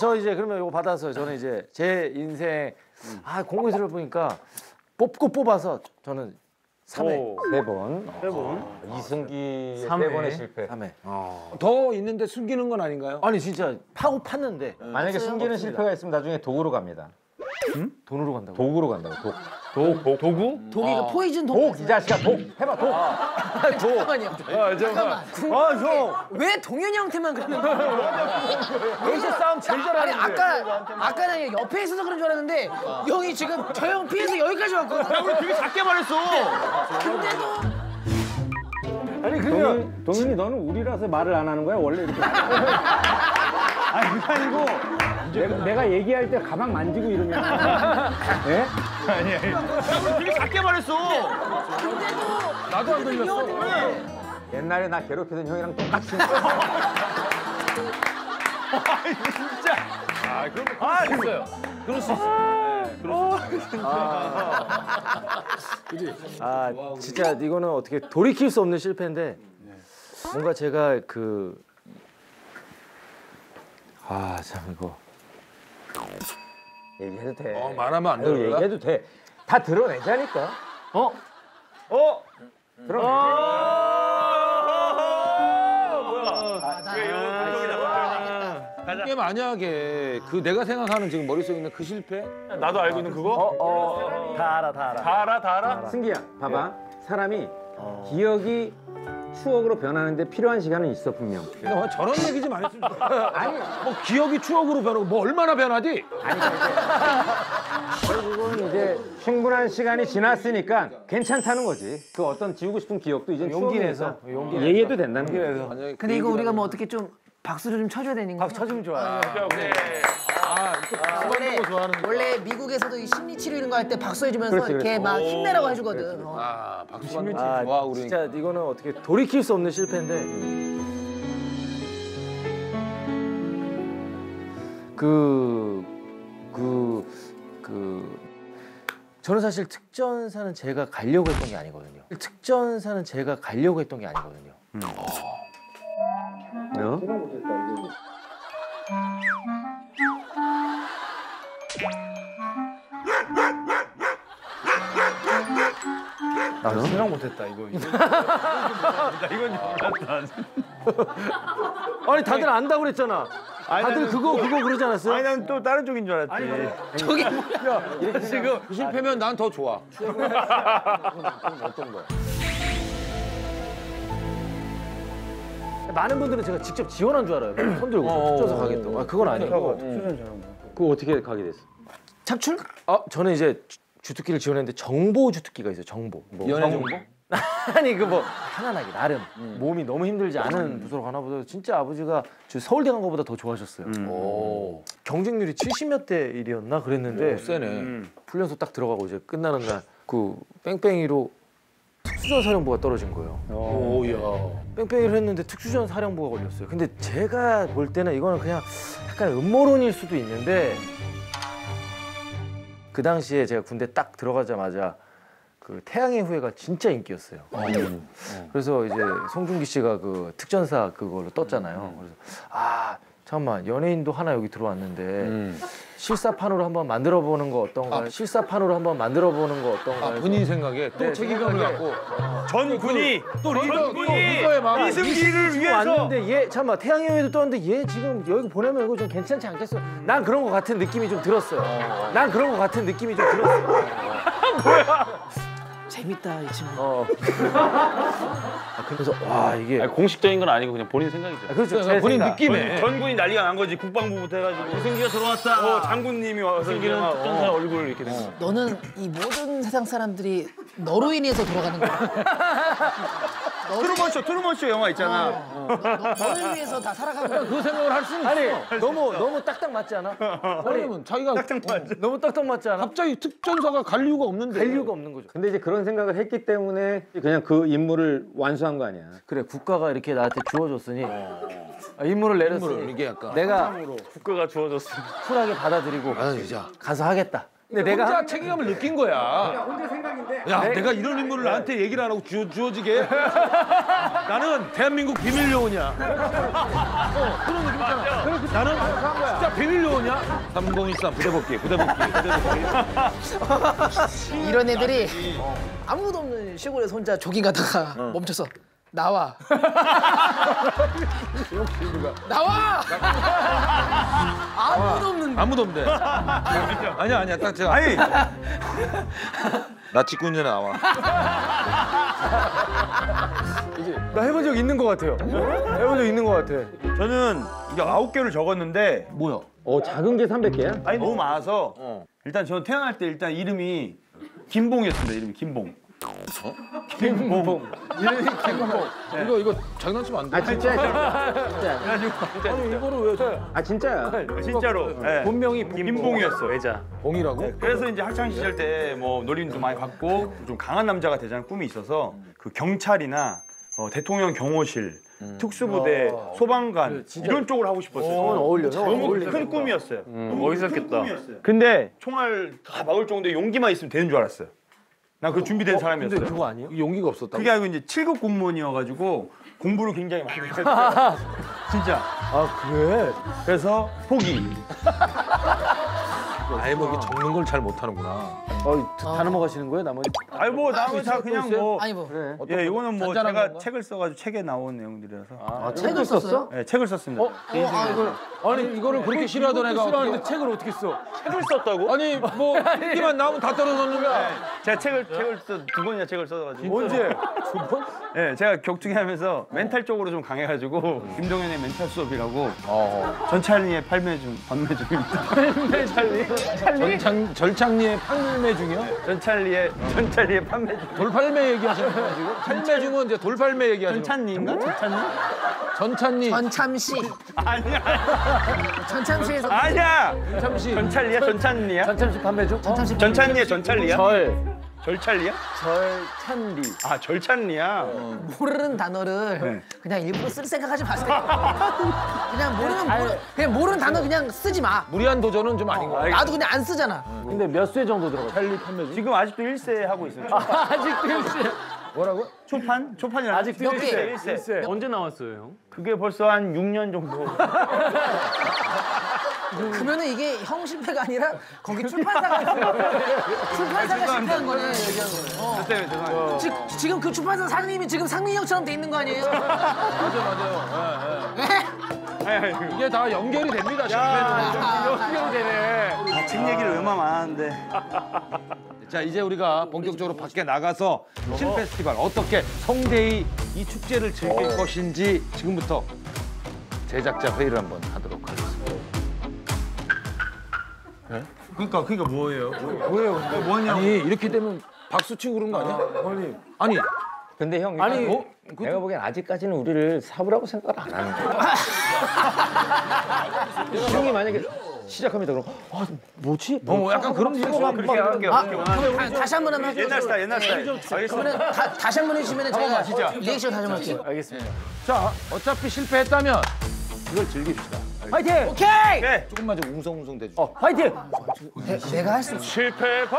저 이제 그러면 이거 받아서 저는 이제 제 인생 공무원을 보니까 뽑아서 저는 3회. 3번. 3번. 이승기 3회. 3번의 실패. 3회. 더 있는데 숨기는 건 아닌가요? 아니 진짜 파고 팠는데 만약에 숨기는 실패가 있으면 나중에 독으로 갑니다. 돈으로 간다고. 독으로 간다고. 독. 도구? 독이가 포이즌 독. 이 자식아 독. 해봐 독. 잠깐만요. 잠깐만. 형. 왜 동현이 형한테만 그러는 거야? 여기서 싸움 제일 아니 잘하는데. 아까는 옆에 있어서 그런 줄 알았는데 형이 지금 저 형 피해서 여기까지 왔거든. 우리 되게 작게 말했어. 근데도 아니 그러면 동현이 너는 우리라서 말을 안 하는 거야? 원래 이렇게. 아니 그게 아니고 내가 얘기할 때 가방 만지고 이러면. 예? 아니. 우리 되게 작게 말했어. 나도 안 들렸어. 옛날에 나 괴롭히던 형이랑 똑같이. 진짜. 있어요. 그럴 수 있어. 진짜 이거는 어떻게 돌이킬 수 없는 실패인데 뭔가 제가 참 이거 얘기해도 돼. 말하면 안 되는 거야? 얘기해도 돼. 다 드러내자니까. 이게 만약에 내가 생각하는 지금 머릿속에 있는 그 실패? 나도 알고 있는 그거? 다 알아. 다 알아? 승기야, 봐봐. 사람이 기억이 추억으로 변하는데 필요한 시간은 있어 분명. 그러니까 저런 얘기 좀 안 했으면 좋겠어. 아니, 뭐 기억이 추억으로 변하고 뭐 얼마나 변하지? 결국은 이제 충분한 시간이 지났으니까 괜찮다는 거지. 그 어떤 지우고 싶은 기억도 이제 용기 내서 얘기해도 된다는 거예요. 근데 이거 우리가 뭐 어떻게 좀 박수를 좀 쳐줘야 되는 거야? 박수 쳐주면 좋아요. 원래 미국에서도 이 심리 치료 이런 거 할 때 박수 해주면서 그렇지. 이렇게 막 힘내라고 해주거든. 박수 받는 거 좋아, 우리. 진짜 이거는 어떻게 돌이킬 수 없는 실패인데 저는 사실 특전사는 제가 가려고 했던 게 아니거든요. 나 생각 못했다, 이거. 이건 아니 다들 안다고 그랬잖아. 다들 그거 그러지 않았어요? 아니, 난 또 다른 쪽인 줄 알았지. 저게 뭐야? 지금 그 실패면 난 더 좋아. 어떤 거야? 많은 분들은 제가 직접 지원한 줄 알아요. 손 들고 특전사 가겠다고. 그건 아니고. 그거 어떻게 가게 됐어? 착출? 저는 이제 주특기를 지원했는데 정보 주특기가 있어요. 정보. 연애 정보? 아니 편안하게 나름 몸이 너무 힘들지 않은 부서로 가나 보다. 진짜 아버지가 저 서울대 간 거보다 더 좋아하셨어요. 경쟁률이 70몇 대 1이었나 그랬는데 세네. 훈련소 딱 들어가고 이제 끝나는 날 뺑뺑이로 특수전 사령부가 떨어진 거예요. 오야. 뺑뺑이를 했는데 특수전 사령부가 걸렸어요. 근데 제가 볼 때는 이거는 그냥 약간 음모론일 수도 있는데 그 당시에 제가 군대 딱 들어가자마자 태양의 후예가 진짜 인기였어요. 그래서 이제 송중기 씨가 특전사 그걸로 떴잖아요. 그래서 잠깐만 연예인도 하나 여기 들어왔는데 실사판으로 한번 만들어보는 거 어떤가요? 본인 생각에 또 책임감을 갖고 전군이 또 리더의 마음. 이승기를 위해서 왔는데 잠깐만 태양의 후예도 떴는데 얘 지금 여기 보내면 이거 좀 괜찮지 않겠어? 난 그런 거 같은 느낌이 좀 들었어요. 재밌다 이 친구. 그래서 이게 공식적인 건 아니고 그냥 본인 생각이죠. 그렇죠. 제 본인 생각. 느낌에. 전군이 난리가 난 거지. 국방부부터 해가지고 이승기가 들어왔다. 장군님이 와서 이승기는 특전사 얼굴을 이렇게 된 거야. 너는 이 모든 세상 사람들이 너로 인해서 돌아가는 거야. 트루먼쇼 영화 있잖아. 너를 위해서 다 살아가고 있는 그 생각을 할 수는 있어. 아니 너무 딱딱 맞지 않아? 왜냐면 자기가 너무 딱딱 맞지 않아? 갑자기 특전사가 갈 이유가 없는데. 갈 이유가 없는 거죠. 근데 이제 그런 생각을 했기 때문에 그냥 그 임무를 완수한 거 아니야. 그래 국가가 이렇게 나한테 주어줬으니 임무를 내렸으니 이게 약간 내가 국가가 주어졌어. 쿨하게 받아들이고 가서 하겠다. 근데 내가 혼자 책임감을 느낀 거야. 혼자 생각인데. 야, 내가 이런 인물을 나한테 얘기를 안 하고 주어지게. 나는 대한민국 비밀요원이야. 그런 느낌 있잖아. 나는 진짜 비밀 요원이야? 3013 부대복귀. 이런 애들이 아무도 없는 시골에서 혼자 조깅 가다가 멈춰서 나와. 나와. 아무도 없는데. 아무도 없는데. 아니야. 딱 제가. 아니 나 직구 전에 나와. 나 해본 적 있는 것 같아요. 해본 적 있는 것 같아. 저는 이게 9개를 적었는데 뭐야? 작은 게 300개야? 아니 너무 많아서 일단 저는 태어날 때 일단 이름이 김봉이었습니다. 이름이 김봉. 김봉. 이름이 김봉. 이거 장난치면 안 돼. 아 진짜야. 아니 이거를 왜 저? 아 진짜야. 진짜로. 네. 본명이 김봉이었어. 봉이라고? 그래서 이제 학창 시절 때 뭐 놀림도 많이 받고 좀 강한 남자가 되자는 꿈이 있어서 그 경찰이나 대통령 경호실, 특수부대, 소방관 이런 쪽을 하고 싶었어요. 어울려서. 너무 큰 꿈이었어요. 멋있었겠다. 근데 총알 다 막을 정도의 용기만 있으면 되는 줄 알았어요. 난 그 준비된 사람이었어요. 근데 그거 아니에요? 용기가 없었다고? 그게 아니고 이제 7급 공무원이어가지고 공부를 굉장히 많이 했어요. 진짜. 아 그래? 그래서 포기. 아예 뭐 이게 적는 걸 잘 못하는구나. 다 넘어가시는 거예요 나머지? 아니 뭐 남은 다 그냥 뭐. 아니 뭐 그래. 예, 이거는 뭐 잔잔한 제가 건가? 책을 써가지고 책에 나온 내용들이라서. 책을 썼어? 예, 책을 썼습니다. 아니 이거를 그렇게 싫어하던 애가 싫어하는데 책을 어떻게 써? 책을 썼다고? 아니 뭐 인기만 나오면 다 떨어졌는데. 제가 책을 두 번이나 책을 써가지고. 언제? 예, 제가 격투기 하면서 멘탈 쪽으로 좀 강해가지고 김동현의 멘탈 수업이라고 전찰리의 판매 중입니다. 절창리의 판매 중이요? 전찰리의 판매 중. 돌팔매 얘기하시는 거야 지금? 판매 중은 이제 돌팔매 얘기하시는 거야. 전찬리인가? 전찬리. 전참시. 아니야. 전참시에서 아니야. 전참시. 전찰리야? 전찬리야? 전참시 판매 중? 전참시. 전찬리야? 전찰리야? 절. 절찰리야? 절찬리. 아, 절찬리야. 모르는 단어를 네. 그냥 일부러 쓸 생각하지 마세요. 그냥 모르는 단어 그냥 쓰지 마. 무리한 도전은 좀 아닌 거야. 나도 그냥 안 쓰잖아. 근데 몇 岁 정도 들어가? 찰리 판매 중. 지금 아직도 1세 하고 있어요. 아직도 1세. 뭐라고? 초판? 초판이라. 아직도 몇 개? 1세. 언제 나왔어요 형? 그게 벌써 한 6년 정도. 그러면은 이게 형 실패가 아니라 거기 출판사가 있어요. 출판사가 실패한 거네. 얘기하는 거네. 저 때문에 죄송합니다. 지금 그 출판사 사장님이 지금 상민이 형처럼 돼 있는 거 아니에요? 맞아요. 네? 이게 다 연결이 됩니다. 연결이 되네. 아, 책 얘기를 얼마나 많았는데. 자 이제 우리가 본격적으로 밖에 나가서 신 페스티벌 어떻게 성대히 이 축제를 즐길 것인지 지금부터 제작자 회의를 한번 하도록 하겠습니다. 그러니까 뭐예요? 뭐예요? 뭐냐고. 아니 이렇게 되면 박수 치고 그런 거 아니야? 아니 근데 형, 아니, 내가 보기엔 아직까지는 우리를 사부라고 생각을 안 하는 거야. 형이 만약에 시작합니다. 그럼 뭐지? 약간 그런 생각 그렇게 할게요. 그러면 다시 한 번 하면 옛날 스타일. 알겠습니다. 그러면 다시 한 번 해주시면 제가 리액션 다시 한번 할게요. 알겠습니다. 자 어차피 실패했다면 이걸 즐깁시다. 화이팅! 오케이! 네. 조금만 좀 웅성웅성 대주세요. 화이팅! 내가 할 수 있어. 실패 봐.